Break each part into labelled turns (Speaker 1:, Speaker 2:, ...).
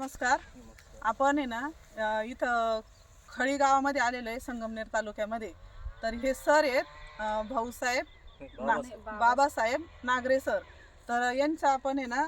Speaker 1: नमस्कार. आपण आहे ना इथं खळी गावामध्ये आलेलो आहे संगमनेर तालुक्यामध्ये. तर हे सर आहेत भाऊसाहेब बाबासाहेब नागरे सर. तर यांचा आपण आहे ना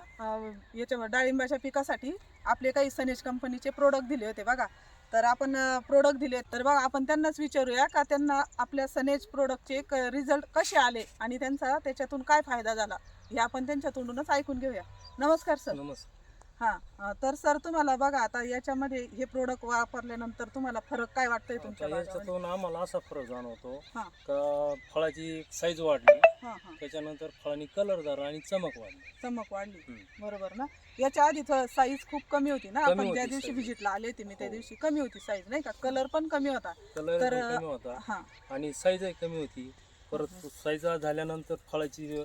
Speaker 1: याच्या डाळिंबाच्या पिकासाठी आपले काही सनेज कंपनीचे प्रोडक्ट दिले होते बघा. तर आपण प्रोडक्ट दिले तर बघा आपण त्यांनाच विचारूया का त्यांना आपल्या सनेज प्रोडक्टचे रिझल्ट कसे आले आणि त्यांचा त्याच्यातून काय फायदा झाला हे आपण त्यांच्या तोंडूनच ऐकून घेऊया. नमस्कार सर.
Speaker 2: नमस्कार.
Speaker 1: हां तर सर तुम्हाला बघा आता याच्यामध्ये हे प्रोडक्ट वापरल्यानंतर तुम्हाला फरक काय वाटतंय तुमच्या बागामध्ये?
Speaker 2: याच्यातून आम्हाला असा फरक जाणवतो
Speaker 1: हां
Speaker 2: का फळाची साईज वाढली,
Speaker 1: हां हां
Speaker 2: त्याच्यानंतर फळांनी कलरदार आणि चमक वाढली.
Speaker 1: चमक वाढली.
Speaker 2: हम्म.
Speaker 1: बरोबर ना. याच्या आधी साईज खूप कमी होती ना.
Speaker 2: कमी
Speaker 1: आपण
Speaker 2: होती
Speaker 1: ज्या दिवशी
Speaker 2: size.
Speaker 1: व्हिजिटला आले होते मी त्या
Speaker 2: हो.
Speaker 1: दिवशी कमी होती साईज नाही का. कलर पण कमी होता.
Speaker 2: कलर
Speaker 1: तर
Speaker 2: कमी होता
Speaker 1: हां
Speaker 2: आणि साईजही कमी होती. परत साईज झाल्यानंतर फळाची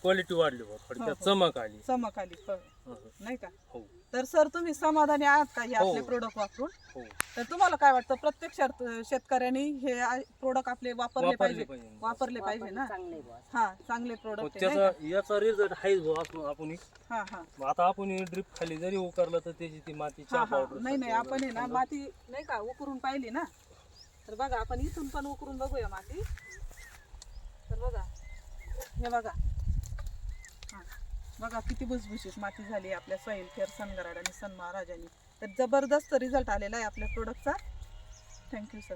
Speaker 2: क्वालिटी वाढली, थोडक्यात
Speaker 1: हो.
Speaker 2: चमक आली.
Speaker 1: चमक आली
Speaker 2: असं.
Speaker 1: नाही का.
Speaker 2: हो
Speaker 1: तर सर तुम्ही समाधानी आहात का हे
Speaker 2: हो.
Speaker 1: आपले प्रोडक्ट वापरून?
Speaker 2: हो
Speaker 1: तर तुम्हाला काय वाटतं प्रत्येक शेतकऱ्यांनी हे प्रोडक्ट आपले वापरले पाहिजे ना. हा चांगले प्रोडक्ट
Speaker 2: त्याचा याचा रिझल्ट हाय आपण
Speaker 1: हा हा
Speaker 2: आता आपण ड्रिप खाली जरी उकरलं तर त्याची ती माती
Speaker 1: हा
Speaker 2: चहा
Speaker 1: हा
Speaker 2: पावडर
Speaker 1: नाही आपण आहे ना माती नाही का उकरून पाहिली ना. तर बघा आपण इथून पण उकरून बघूया माती. तर बघा हे बघा हा बघा किती भुसभुशीत माती झाली आपल्या सॉइल केअर सनगराड आणि सन महाराजांनी. तर जबरदस्त रिझल्ट आलेला आहे आपल्या प्रोडक्टचा. Thank you sir.